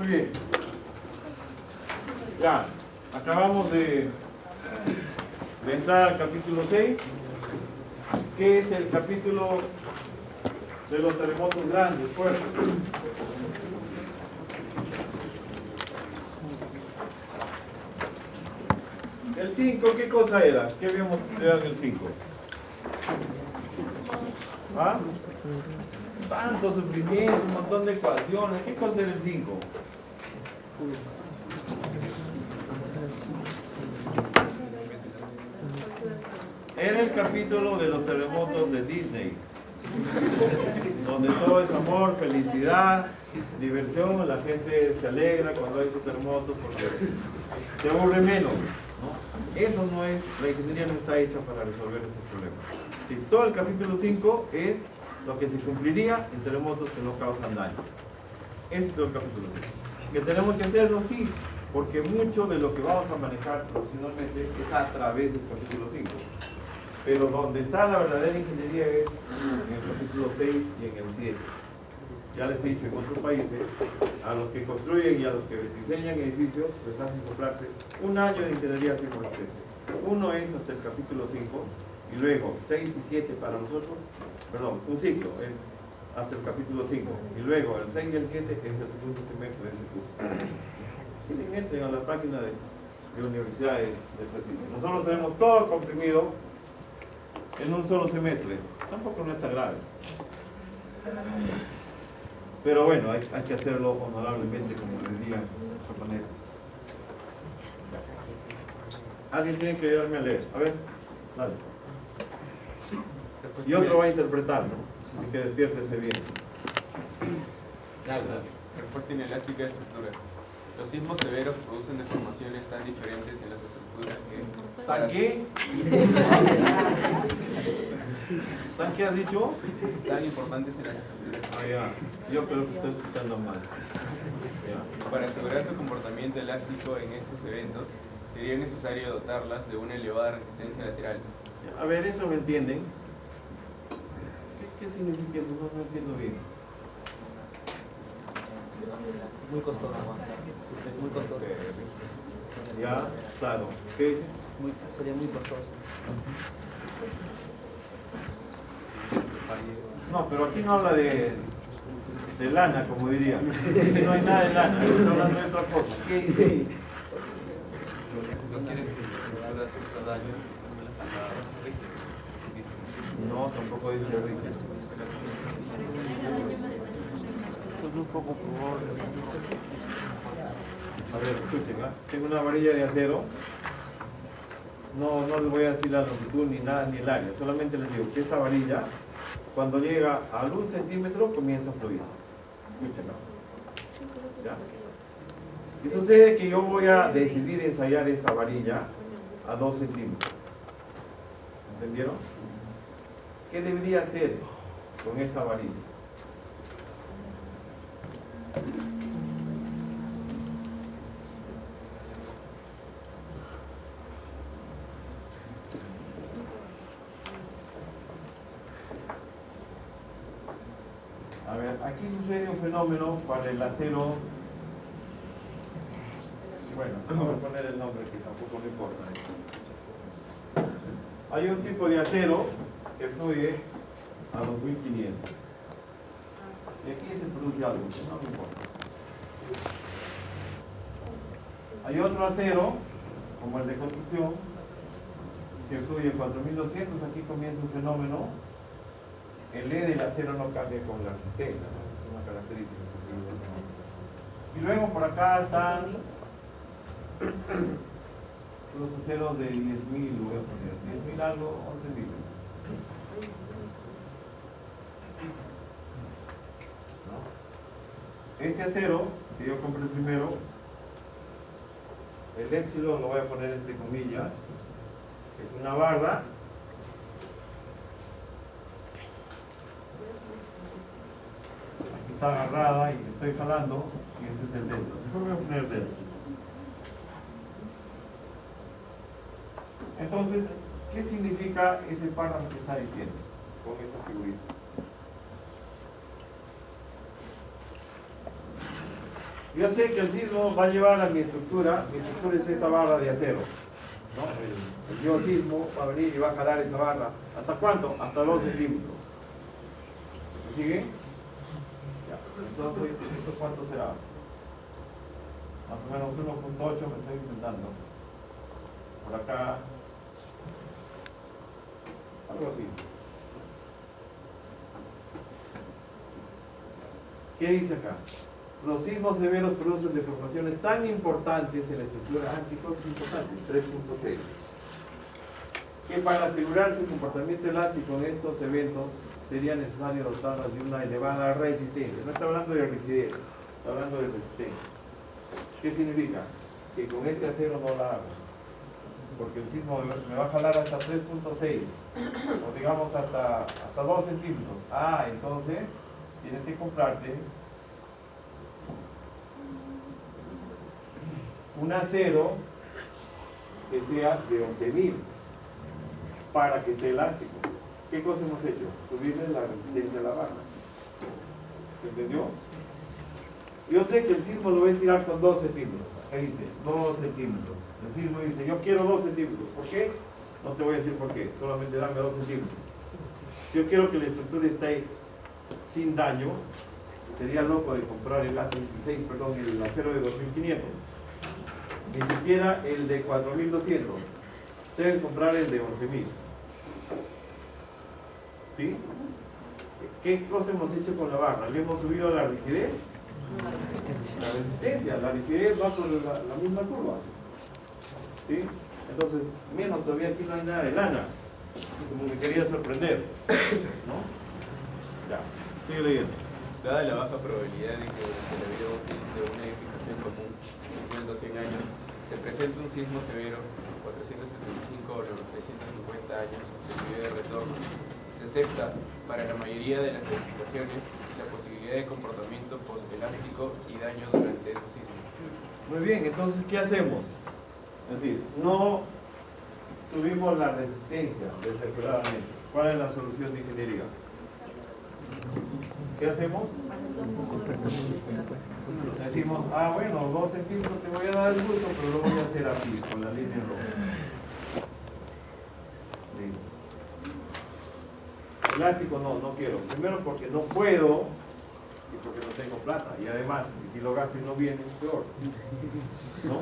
Muy bien. Ya, acabamos de entrar al capítulo 6, que es el capítulo de los terremotos grandes, fuertes. El 5, ¿qué cosa era? ¿Qué habíamos estudiado en el 5? ¿Ah? Tanto sufrimiento, un montón de ecuaciones. ¿Qué cosa era el 5? Era el capítulo de los terremotos de Disney, donde todo es amor, felicidad, diversión, la gente se alegra cuando hay esos terremotos porque se aburre menos, ¿no? Eso no es, la ingeniería no está hecha para resolver esos problemas. Si todo el capítulo 5 es lo que se cumpliría en terremotos que no causan daño. Ese es todo el capítulo 5. ¿Que tenemos que hacerlo? Sí, porque mucho de lo que vamos a manejar profesionalmente es a través del capítulo 5. Pero donde está la verdadera ingeniería es en el capítulo 6 y en el 7. Ya les he dicho, en otros países, a los que construyen y a los que diseñan edificios, les hacen comprarse un año de ingeniería sin respeto. Uno es hasta el capítulo 5, y luego 6 y 7 para nosotros, perdón, un ciclo es hasta el capítulo 5, y luego el 6 y el 7 es el segundo semestre de ese curso. Y se meten a la página de universidades de prestigio. Nosotros tenemos todo comprimido en un solo semestre. Tampoco no está grave. Pero bueno, hay que hacerlo honorablemente, como dirían los japoneses. Alguien tiene que ayudarme a leer. A ver, dale. Y otro va a interpretar, ¿no? Así que despiértese bien. Dale, dale. Respuesta inelástica de estructuras. Los sismos severos producen deformaciones tan diferentes en las estructuras que... ¿Tan qué? ¿Tan qué has dicho? Tan importantes en las estructuras. Ah, ya. Yo creo que estoy escuchando mal. Ya. Para asegurar su comportamiento elástico en estos eventos, sería necesario dotarlas de una elevada resistencia lateral. A ver, ¿eso me entienden? ¿Qué significa eso? No entiendo bien. Muy costoso, es muy costoso. Ya, claro. ¿Qué dice? Sería muy costoso. No, pero aquí no habla de lana, como diría. No hay nada de lana, está hablando de otra cosa. ¿Qué dice? Porque si no quieren que la estructura sufra daño, No, tampoco dice rígido. Un poco probable. A ver, escuchen, ¿ah? Tengo una varilla de acero. No les voy a decir la longitud ni nada, ni el área. Solamente les digo que esta varilla, cuando llega a 1 centímetro, comienza a fluir. Escuchen, ¿no? ¿Ya? Y sucede que yo voy a decidir ensayar esa varilla a 2 centímetros. ¿Entendieron? ¿Qué debería hacer con esa varilla? A ver, aquí sucede un fenómeno para el acero. Bueno, vamos a poner el nombre que tampoco me importa. Hay un tipo de acero que fluye a los 1500. Y aquí se produce algo, no me importa. Hay otro acero, como el de construcción, que fluye a 4200. Aquí comienza un fenómeno. El E del acero no cambia con la resistencia, ¿no? Es una característica. Y luego por acá están los aceros de 10.000, voy a poner 10.000 algo, 11.000. ¿No? Este acero que yo compré primero, el épsilon lo voy a poner entre comillas, es una barra. Aquí está agarrada y estoy jalando, y este es el delta. Mejor voy a poner delta. Entonces, ¿qué significa ese párrafo que está diciendo con esta figurita? Yo sé que el sismo va a llevar a mi estructura es esta barra de acero, ¿no? El geosismo va a venir y va a jalar esa barra. ¿Hasta cuánto? Hasta 2 centímetros. ¿Me sigue? Ya. Entonces, ¿eso cuánto será? Más o menos 1.8 me estoy inventando. Por acá, algo así. ¿Qué dice acá? Los sismos severos producen deformaciones tan importantes en la estructura, chicos, es importante, 3.6, que para asegurar su comportamiento elástico en estos eventos sería necesario dotarlas de una elevada resistencia. No está hablando de rigidez, está hablando de resistencia. ¿Qué significa? Que con este acero no la hago, porque el sismo me va a jalar hasta 3.6, o digamos hasta 2 centímetros. Entonces tienes que comprarte un acero que sea de 11.000 para que esté elástico. ¿Qué cosa hemos hecho? Subirle la resistencia a la barra. ¿Se entendió? Yo sé que el sismo lo voy a estirar con 2 centímetros. Ahí dice 2 centímetros. El sismo dice, yo quiero 2 centímetros. ¿Por qué? No te voy a decir por qué. Solamente dame 2 centímetros. Yo quiero que la estructura esté sin daño. Sería loco de comprar el el acero de 2500. Ni siquiera el de 4200. Deben comprar el de 11.000. ¿Sí? ¿Qué cosa hemos hecho con la barra? ¿Le hemos subido la rigidez? La resistencia. La rigidez va por la misma curva. ¿Sí? Entonces, menos todavía aquí no hay nada de lana. Como me quería sorprender. ¿No? Ya. Sigue leyendo. Dada la baja probabilidad de que la vida útil de una edificación común, 50 o 100 años, se presente un sismo severo, 475 o 350 años de periodo de retorno, se acepta para la mayoría de las edificaciones la posibilidad de comportamiento postelástico y daño durante esos sismos. Muy bien, entonces, ¿qué hacemos? Es decir, no subimos la resistencia desmesuradamente. ¿Cuál es la solución de ingeniería? ¿Qué hacemos? Decimos, bueno, 2 centímetros te voy a dar el gusto, pero lo voy a hacer así, con la línea roja. Listo. Elástico no quiero. Primero porque no puedo y porque no tengo plata. Y además, si lo gasto y no viene, es peor. ¿No?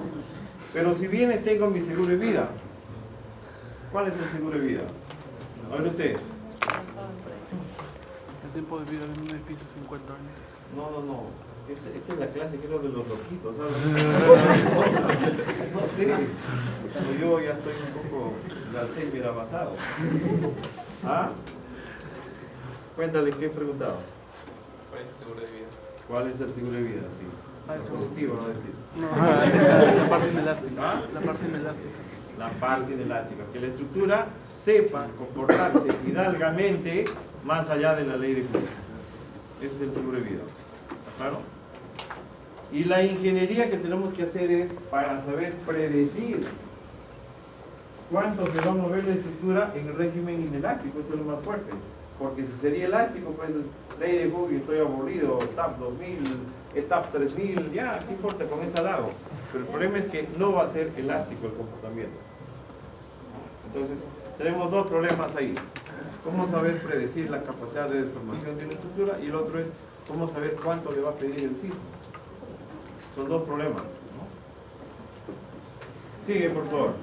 Pero si vienes, tengo mi seguro de vida. ¿Cuál es el seguro de vida? A ver usted. El tiempo de vida en un edificio 50 años. No. Esta es la clase, creo, de los loquitos, ¿sabes? No sé. Pero yo ya estoy un poco de Alzheimer avanzado. Cuéntale, ¿qué he preguntado? ¿Cuál es el seguro de vida? ¿Cuál es el seguro de vida? Sí. Es positivo, no decir. La parte inelástica. La parte inelástica. La parte inelástica. Que la estructura sepa comportarse hidalgamente más allá de la ley de Coulombs. Ese es el seguro de vida. ¿Está claro? Y la ingeniería que tenemos que hacer es para saber predecir cuánto se va a mover la estructura en el régimen inelástico. Eso es lo más fuerte. Porque si sería elástico, pues ley de Hooke, estoy aburrido, SAP 2000, ETAP 3000, ya, ¿qué importa? Con esa la hago. Pero el problema es que no va a ser elástico el comportamiento. Entonces, tenemos dos problemas ahí. Cómo saber predecir la capacidad de deformación de una estructura, y el otro es cómo saber cuánto le va a pedir el sismo. Son dos problemas, ¿no? Sigue, por favor.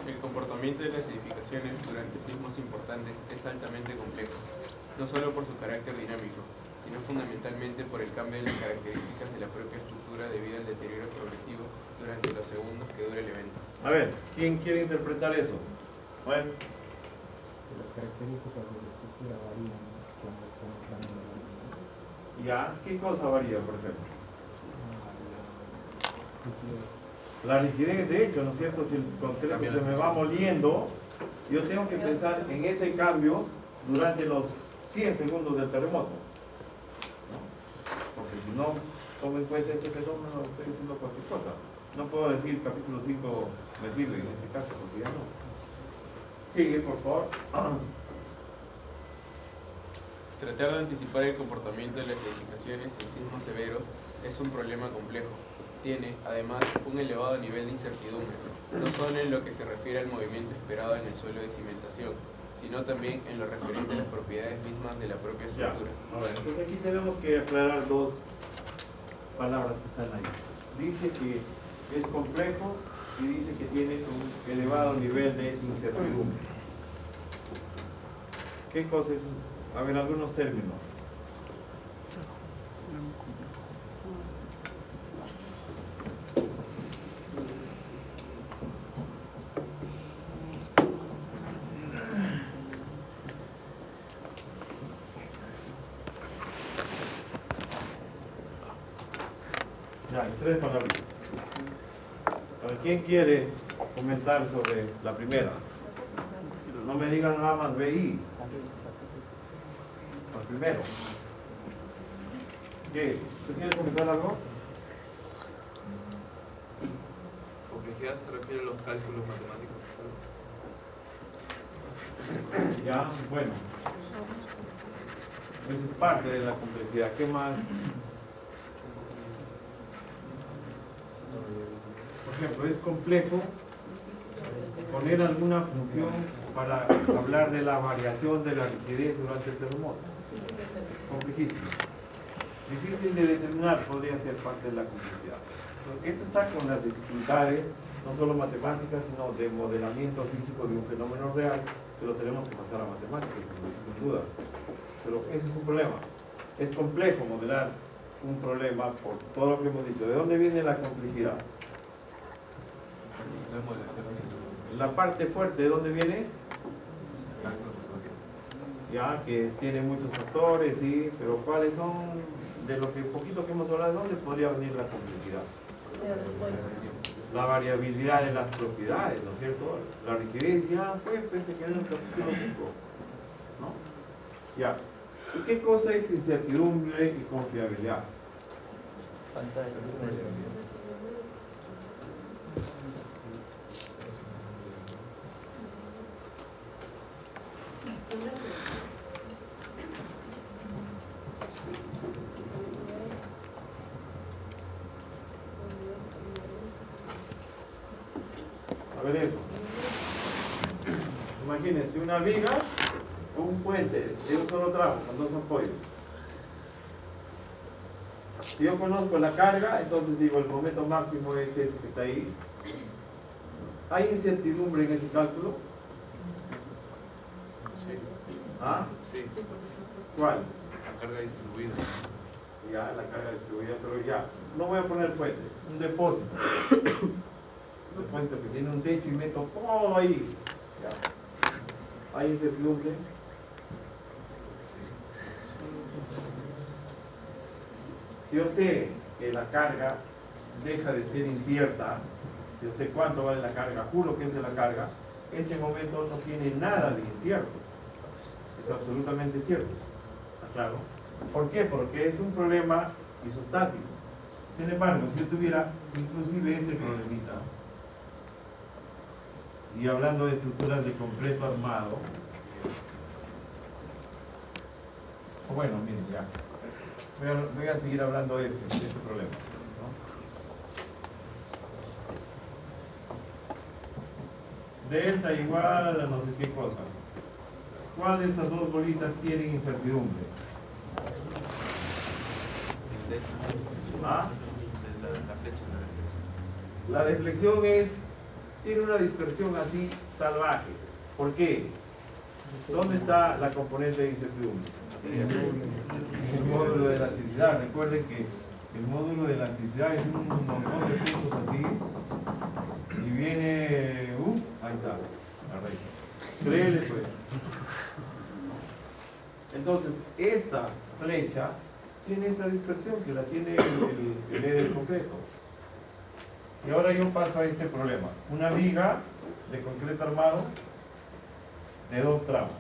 El comportamiento de las edificaciones durante sismos importantes es altamente complejo, no solo por su carácter dinámico, sino fundamentalmente por el cambio de las características de la propia estructura debido al deterioro progresivo durante los segundos que dura el evento. A ver, ¿quién quiere interpretar eso? Bueno. Las características de la estructura varían cuando estamos dando la resistencia. Ya, ¿qué cosa varía, por ejemplo? La rigidez, de hecho, ¿no es cierto? Si el concreto se me va moliendo, yo tengo que pensar en ese cambio durante los 100 segundos del terremoto, ¿no? Porque si no tomo en cuenta ese fenómeno, estoy haciendo cualquier cosa. No puedo decir capítulo 5 me sirve en este caso, porque ya no. Sigue, por favor. Tratar de anticipar el comportamiento de las edificaciones en sismos severos es un problema complejo. Tiene, además, un elevado nivel de incertidumbre, no solo en lo que se refiere al movimiento esperado en el suelo de cimentación, sino también en lo referente a las propiedades mismas de la propia estructura. A ver, entonces aquí tenemos que aclarar dos palabras que están ahí. Dice que es complejo y dice que tiene un elevado nivel de incertidumbre. ¿Qué cosa es? A ver, algunos términos. Ya, en 3 palabras. A ver, ¿quién quiere comentar sobre la primera? No me digan nada más BI. Al primero. ¿Qué? ¿Tú quieres comentar algo? Complejidad se refiere a los cálculos matemáticos. Ya, bueno. Eso es parte de la complejidad. ¿Qué más? Por ejemplo, es complejo poner alguna función para hablar de la variación de la rigidez durante el terremoto. Complejísimo. Difícil de determinar podría ser parte de la complejidad. Esto está con las dificultades, no solo matemáticas, sino de modelamiento físico de un fenómeno real, que lo tenemos que pasar a matemáticas, sin duda. Pero ese es un problema. Es complejo modelar un problema por todo lo que hemos dicho. ¿De dónde viene la complejidad? La parte fuerte, ¿de dónde viene? Ya, que tiene muchos factores, sí, pero ¿cuáles son, de lo que poquito que hemos hablado, dónde podría venir la complejidad? La variabilidad de las propiedades, ¿no es cierto? La rigidez, ya fue, pensé que era en el capítulo 5, ¿no? Ya. ¿Y qué cosa es incertidumbre y confiabilidad? Falta de certeza. A ver eso. Imagínense una viga o un puente de un solo tramo con 2 apoyos. Si yo conozco la carga, entonces digo el momento máximo es ese que está ahí. ¿Hay incertidumbre en ese cálculo? Sí. ¿Ah? Sí. ¿Cuál? La carga distribuida. Ya, la carga distribuida, pero ya. No voy a poner puente, un depósito. Un depósito que tiene un techo y meto todo ahí. Ya. ¿Hay incertidumbre? Si yo sé que la carga deja de ser incierta, si yo sé cuánto vale la carga, juro que es de la carga, este momento no tiene nada de incierto. Es absolutamente cierto. ¿Está claro? ¿Por qué? Porque es un problema isostático. Sin embargo, si yo tuviera inclusive este problemita, y hablando de estructuras de completo armado, bueno, miren, ya. Voy a seguir hablando de este problema, ¿no? Delta igual a no sé qué cosa. ¿Cuál de estas dos bolitas tiene incertidumbre? ¿Ah? La flecha de la deflexión. La deflexión tiene una dispersión así salvaje. ¿Por qué? ¿Dónde está la componente de incertidumbre? El módulo de elasticidad. Recuerden que el módulo de elasticidad es un montón de puntos así y viene, ahí está, la raíz. Créele pues. Entonces, esta flecha tiene esa dispersión que la tiene el E del concreto. Si ahora yo paso a este problema, una viga de concreto armado de 2 tramos,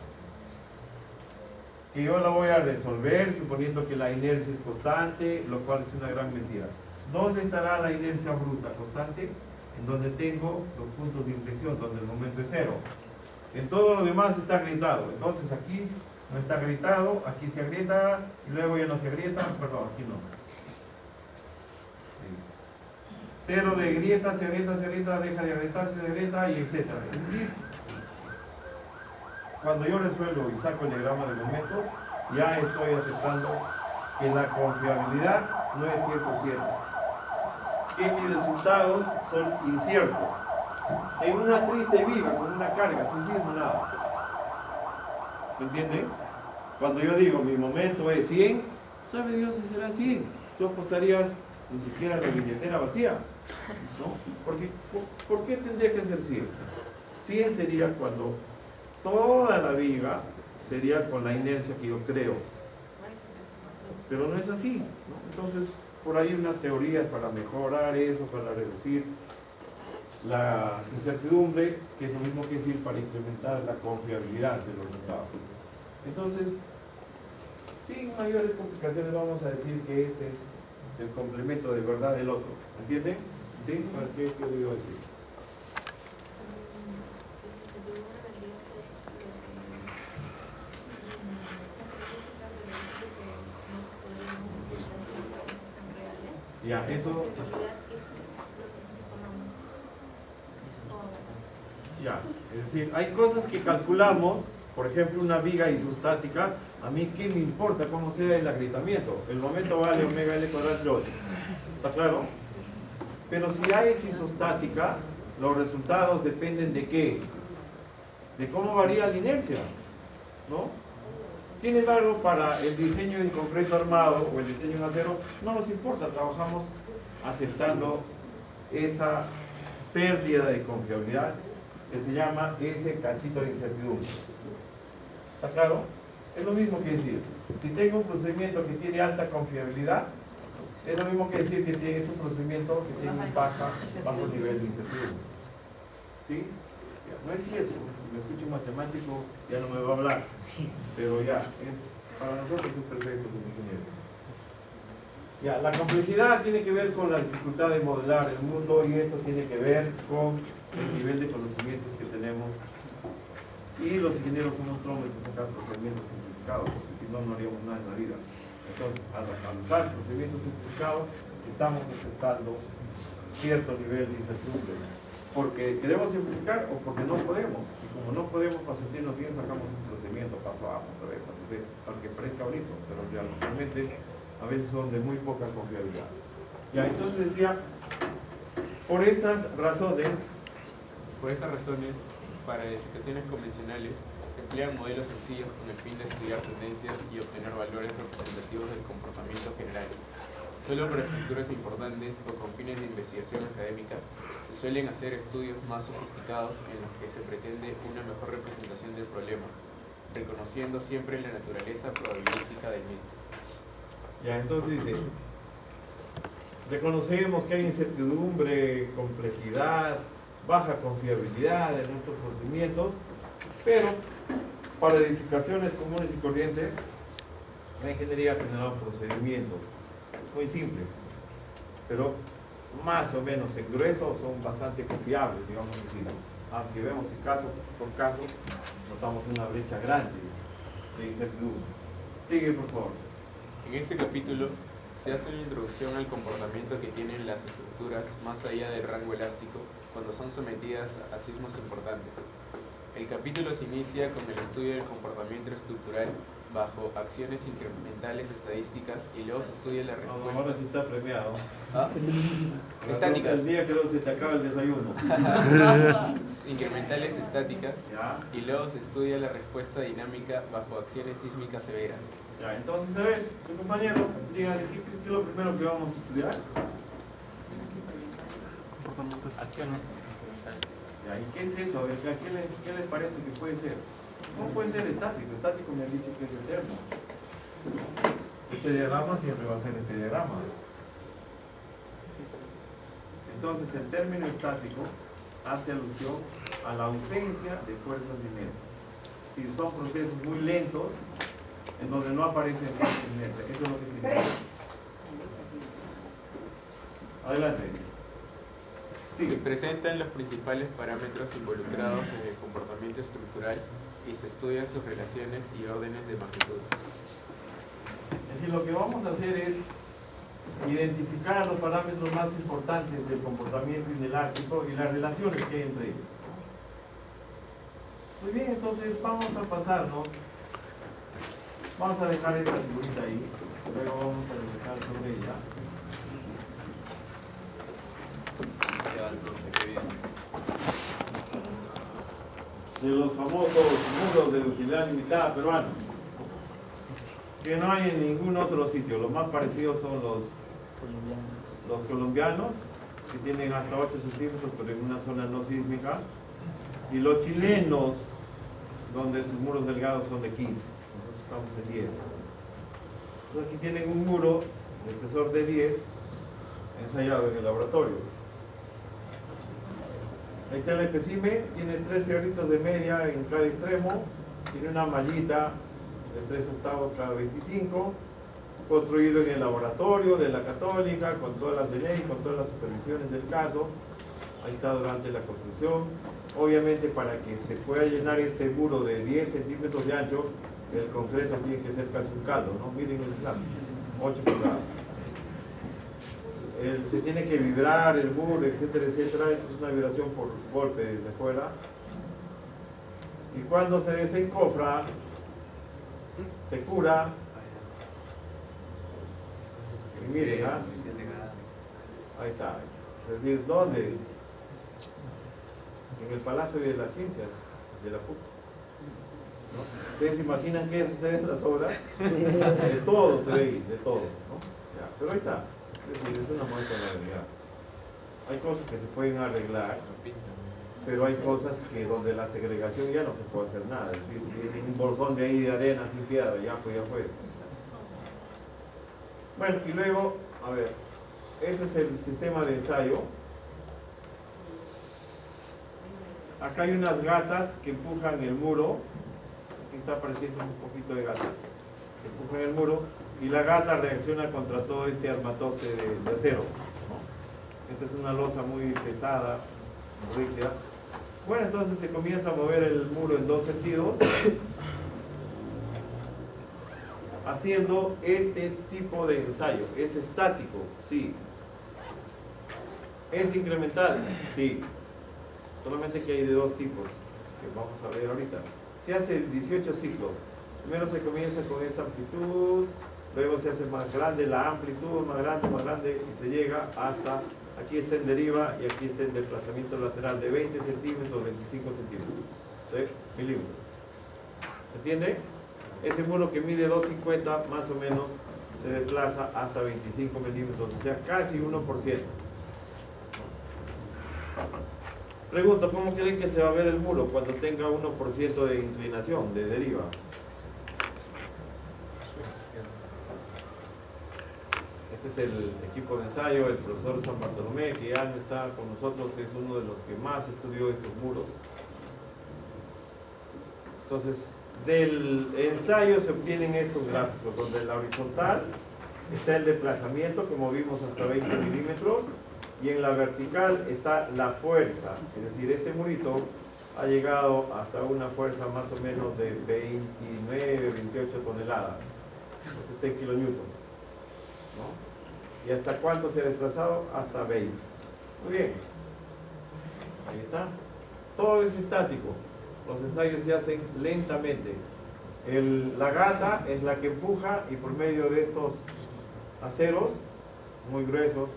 que yo la voy a resolver suponiendo que la inercia es constante, lo cual es una gran mentira. ¿Dónde estará la inercia bruta constante? En donde tengo los puntos de inflexión, donde el momento es 0. En todo lo demás está agrietado. Entonces aquí no está agrietado, aquí se agrieta y luego ya no se agrieta, perdón, aquí no. Cero de grieta, se agrieta, deja de agrietarse, se agrieta, y etc. Es decir, cuando yo resuelvo y saco el diagrama de momentos, ya estoy aceptando que la confiabilidad no es 100%, que mis resultados son inciertos. En una triste viva, con una carga, sin decir nada. ¿Me entienden? Cuando yo digo mi momento es 100, ¿sabe Dios si será 100? Tú apostarías ni siquiera la billetera vacía, ¿no? Porque, ¿por qué tendría que ser 100? 100 sería cuando toda la viga sería con la inercia que yo creo. Pero no es así, ¿no? Entonces, por ahí una teoría para mejorar eso, para reducir la incertidumbre, que es lo mismo que decir para incrementar la confiabilidad de los resultados. Entonces, sin mayores complicaciones vamos a decir que este es el complemento de verdad del otro. ¿Entienden? ¿Sí? ¿Qué le iba a decir? Ya, eso... Ya, es decir, hay cosas que calculamos, por ejemplo, una viga isostática, a mí qué me importa cómo sea el agrietamiento, el momento vale omega L cuadrado entre 8, ¿está claro? Pero si A es isostática, los resultados dependen de qué, de cómo varía la inercia, ¿no? Sin embargo, para el diseño en concreto armado o el diseño en acero, no nos importa, trabajamos aceptando esa pérdida de confiabilidad que se llama ese cachito de incertidumbre. ¿Está claro? Es lo mismo que decir, si tengo un procedimiento que tiene alta confiabilidad, es lo mismo que decir que es un procedimiento que tiene un bajo nivel de incertidumbre. ¿Sí? No es cierto, si me escucho un matemático ya no me va a hablar, pero ya, para nosotros es perfecto como ingeniero. Ya, la complejidad tiene que ver con la dificultad de modelar el mundo y esto tiene que ver con el nivel de conocimientos que tenemos. Y los ingenieros somos trombos de sacar procedimientos simplificados, porque si no, no haríamos nada en la vida. Entonces, al usar procedimientos simplificados, estamos aceptando cierto nivel de incertidumbre. Porque queremos simplificar o porque no podemos. Y como no podemos, para sentirnos bien, sacamos un procedimiento paso A, paso B, paso C, aunque parezca bonito, pero realmente a veces son de muy poca confiabilidad. Ya, entonces decía, por estas razones, para edificaciones convencionales se emplean modelos sencillos con el fin de estudiar tendencias y obtener valores representativos del comportamiento general. Solo para estructuras importantes o con fines de investigación académica se suelen hacer estudios más sofisticados en los que se pretende una mejor representación del problema, reconociendo siempre la naturaleza probabilística del mismo. ya, entonces dice, reconocemos que hay incertidumbre, complejidad, baja confiabilidad en nuestros procedimientos, pero para edificaciones comunes y corrientes, la ingeniería ha generado procedimientos muy simples, pero más o menos en grueso son bastante confiables, digamos así. Aunque vemos que caso por caso notamos una brecha grande de incertidumbre. Sigue, por favor. En este capítulo se hace una introducción al comportamiento que tienen las estructuras más allá del rango elástico cuando son sometidas a sismos importantes. El capítulo se inicia con el estudio del comportamiento estructural bajo acciones incrementales estadísticas y luego se estudia la respuesta. Ahora sí está premiado. ¿Ah? Estáticas. El día que no se te acaba el desayuno. Incrementales estáticas Ya. y luego se estudia la respuesta dinámica bajo acciones sísmicas severas. Ya, entonces, a ver, su compañero, dígale, ¿qué es lo primero que vamos a estudiar? Acciones. Ya, ¿y qué es eso? A ver, ¿qué les parece que puede ser? ¿Cómo puede ser estático? Estático me han dicho que es eterno. Este diagrama siempre va a ser este diagrama. Entonces, el término estático hace alusión a la ausencia de fuerzas inertes. Si son procesos muy lentos, en donde no aparecen fuerzas inertes. Eso es lo que significa. Adelante. Se presentan los principales parámetros involucrados en el comportamiento estructural y se estudian sus relaciones y órdenes de magnitud. Es decir, lo que vamos a hacer es identificar los parámetros más importantes del comportamiento inelástico y las relaciones que hay entre ellos. Muy bien, entonces vamos a pasarnos, vamos a dejar esta figurita ahí, luego vamos a regresar sobre ella. De los famosos muros de utilidad limitada peruanos, que no hay en ningún otro sitio. Los más parecidos son los colombianos, que tienen hasta 8 centímetros, pero en una zona no sísmica, y los chilenos, donde sus muros delgados son de 15. Nosotros estamos en 10. Entonces aquí tienen un muro de espesor de 10 ensayado en el laboratorio. Ahí está el espécimen, tiene 3 fierritos de media en cada extremo, tiene una mallita de 3/8 cada 25, construido en el laboratorio de la Católica, con todas las de ley, con todas las supervisiones del caso. Ahí está durante la construcción. Obviamente, para que se pueda llenar este muro de 10 centímetros de ancho, el concreto tiene que ser casi un caldo, ¿no? Miren el plano, 8 pulgadas. Se tiene que vibrar el muro, etcétera, etcétera. Esto es una vibración por golpe desde afuera. Y cuando se desencofra, se cura. Y miren, ¿ah? Ahí está. Es decir, ¿dónde? En el Palacio de las Ciencias de la PUC. ¿No? ¿Ustedes se imaginan qué sucede en las obras? De todo se ve ahí, de todo, ¿no? Ya, pero ahí está. Es decir, es una muestra de la realidad. Hay cosas que se pueden arreglar, pero hay cosas que donde la segregación ya no se puede hacer nada. Es decir, un bolsón de ahí de arena sin piedra, ya pues ya fue. Bueno, y luego, a ver, este es el sistema de ensayo. Acá hay unas gatas que empujan el muro. Aquí está apareciendo un poquito de gata. Que empujan el muro y la gata reacciona contra todo este armatoste de acero, ¿no? Esta es una losa muy pesada, muy rígida. Bueno, entonces se comienza a mover el muro en 2 sentidos, haciendo este tipo de ensayo. ¿Es estático? Sí. ¿Es incremental? Sí. Solamente que hay de 2 tipos, que vamos a ver ahorita. Se hace 18 ciclos. Primero se comienza con esta amplitud, luego se hace más grande la amplitud, más grande, y se llega hasta, aquí está en deriva y aquí está en desplazamiento lateral de 20 centímetros, 25 centímetros, ¿sí? Milímetros. ¿Entiende? Ese muro que mide 2,50 más o menos se desplaza hasta 25 milímetros, o sea, casi 1%. Pregunto, ¿cómo creen que se va a ver el muro cuando tenga 1% de inclinación, de deriva? Este es el equipo de ensayo, el profesor San Bartolomé, que ya no está con nosotros, es uno de los que más estudió estos muros. Entonces, del ensayo se obtienen estos gráficos, donde en la horizontal está el desplazamiento, como vimos, hasta 20 milímetros, y en la vertical está la fuerza, es decir, este murito ha llegado hasta una fuerza más o menos de 29, 28 toneladas, esto está en kilonewton, ¿no? ¿Y hasta cuánto se ha desplazado? Hasta 20. Muy bien, ahí está. Todo es estático, los ensayos se hacen lentamente. La gata es la que empuja y por medio de estos aceros muy gruesos,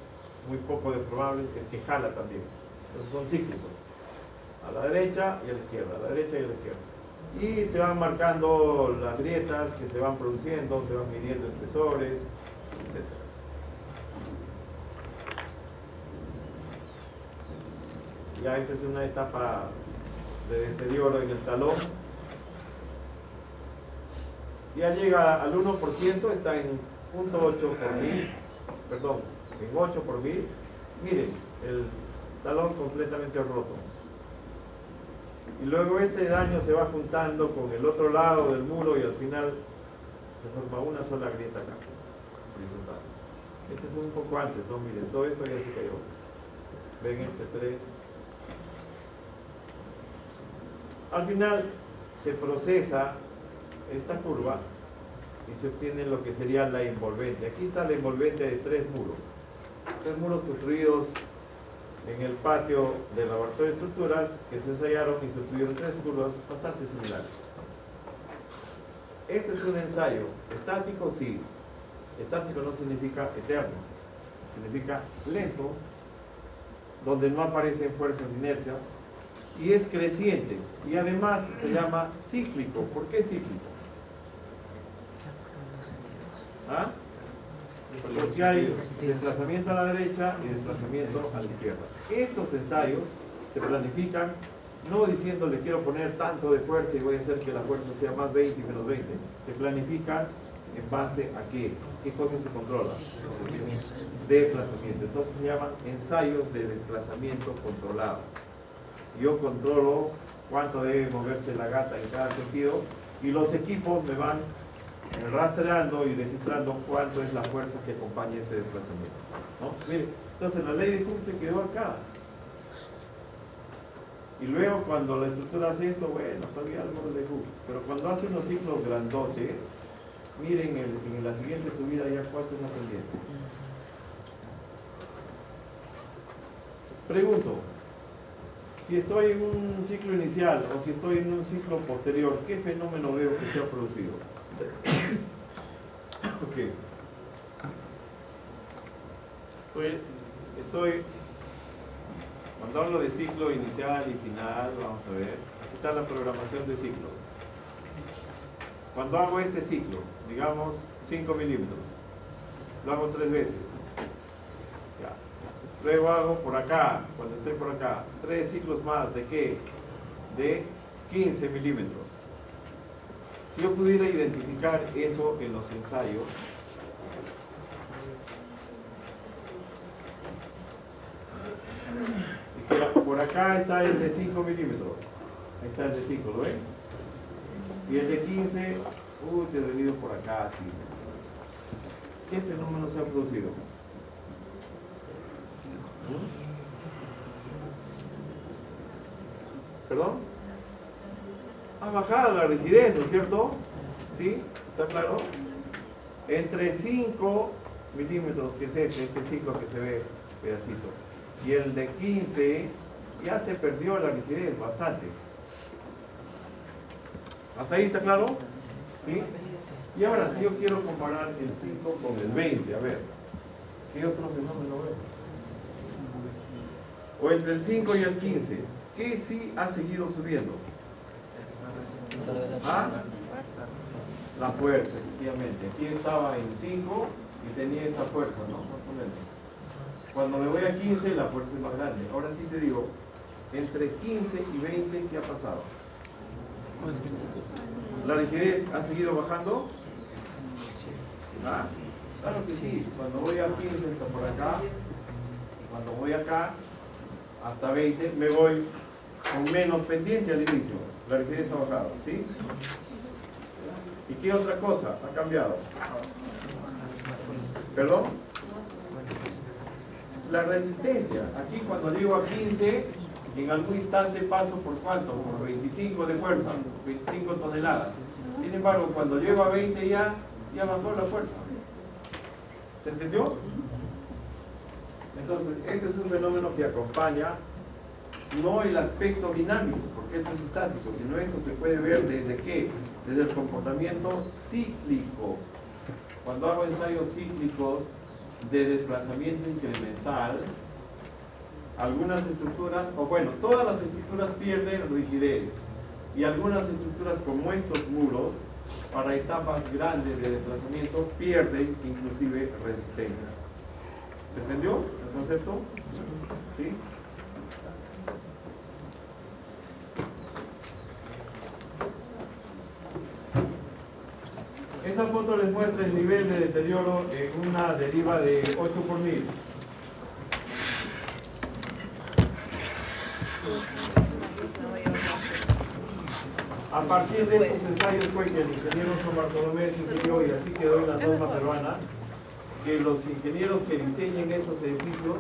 muy poco deformables, es que jala también. Entonces son cíclicos, a la derecha y a la izquierda, a la derecha y a la izquierda. Y se van marcando las grietas que se van produciendo, se van midiendo espesores, etc. Ya esta es una etapa de deterioro en el talón. Ya llega al 1%, está en 0.8 por mil, perdón, en 8 por mil. Miren, el talón completamente roto. Y luego este daño se va juntando con el otro lado del muro y al final se forma una sola grieta acá, horizontal. Este es un poco antes, ¿no? Miren, todo esto ya se cayó. Ven este 3. Al final se procesa esta curva y se obtiene lo que sería la envolvente. Aquí está la envolvente de 3 muros. 3 muros construidos en el patio del laboratorio de estructuras que se ensayaron y se obtuvieron 3 curvas bastante similares. Este es un ensayo estático, sí. Estático no significa eterno, significa lento, donde no aparecen fuerzas de inercia, y es creciente, y además se llama cíclico. ¿Por qué cíclico? ¿Ah? Porque hay desplazamiento a la derecha y desplazamiento a la izquierda. Estos ensayos se planifican no diciendo le quiero poner tanto de fuerza y voy a hacer que la fuerza sea más 20 y menos 20. Se planifican en base a qué cosas se controlan. Desplazamiento. Entonces se llaman ensayos de desplazamiento controlado. Yo controlo cuánto debe moverse la gata en cada sentido y los equipos me van rastreando y registrando cuánto es la fuerza que acompaña ese desplazamiento, ¿no? Mire, entonces la ley de Hooke se quedó acá. Y luego cuando la estructura hace esto, bueno, todavía algo de Hooke. Pero cuando hace unos ciclos grandotes, miren en la siguiente subida ya cuánto es la pendiente. Pregunto, si estoy en un ciclo inicial o si estoy en un ciclo posterior, ¿qué fenómeno veo que se ha producido? Ok. Cuando hablo de ciclo inicial y final, vamos a ver, aquí está la programación de ciclo. Cuando hago este ciclo, digamos 5 milímetros, lo hago 3 veces. Ya. Luego hago por acá, cuando estoy por acá, 3 ciclos más, ¿de qué? De 15 milímetros. Si yo pudiera identificar eso en los ensayos, por acá está el de 5 milímetros, ahí está el de 5, ¿lo ven? Y el de 15, te he venido por acá, así. ¿Qué fenómeno se ha producido? ¿Perdón? Ha bajado la rigidez, ¿no es cierto? ¿Sí? ¿Está claro? Entre 5 milímetros, que es este ciclo que se ve pedacito, y el de 15, ya se perdió la rigidez bastante. ¿Hasta ahí está claro? ¿Sí? Y ahora, si yo quiero comparar el 5 con el 20, a ver, ¿qué otro fenómeno veo? O entre el 5 y el 15, ¿qué sí ha seguido subiendo? ¿Ah? La fuerza, efectivamente. Aquí estaba en 5 y tenía esta fuerza, ¿no? Más o menos. Cuando me voy a 15, la fuerza es más grande. Ahora sí te digo, entre 15 y 20, ¿qué ha pasado? ¿La rigidez ha seguido bajando? ¿Ah? Claro que sí. Cuando voy a 15 hasta por acá, cuando voy acá hasta 20, me voy con menos pendiente al inicio. La rigidez ha bajado, ¿sí? ¿Y qué otra cosa ha cambiado? ¿Perdón? La resistencia. Aquí cuando llego a 15, en algún instante paso por ¿cuánto? Por 25 de fuerza, 25 toneladas. Sin embargo, cuando llego a 20 ya bajó la fuerza. ¿Se entendió? Entonces, este es un fenómeno que acompaña no el aspecto dinámico, porque esto es estático, sino esto se puede ver desde ¿qué? Desde el comportamiento cíclico. Cuando hago ensayos cíclicos de desplazamiento incremental, algunas estructuras, o bueno, todas las estructuras pierden rigidez y algunas estructuras como estos muros, para etapas grandes de desplazamiento, pierden inclusive resistencia. ¿Se entendió el concepto? ¿Sí? Esa foto les muestra el nivel de deterioro en una deriva de 8 por 1000. A partir de estos ensayos fue que el ingeniero San Bartolomé sugirió, y así quedó en la norma peruana, que los ingenieros que diseñen estos edificios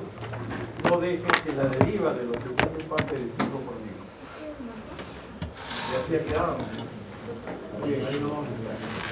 no dejen que la deriva de los edificios pase de 5 por 1000. Y así ha quedado. Bien, ahí no vamos a quedar.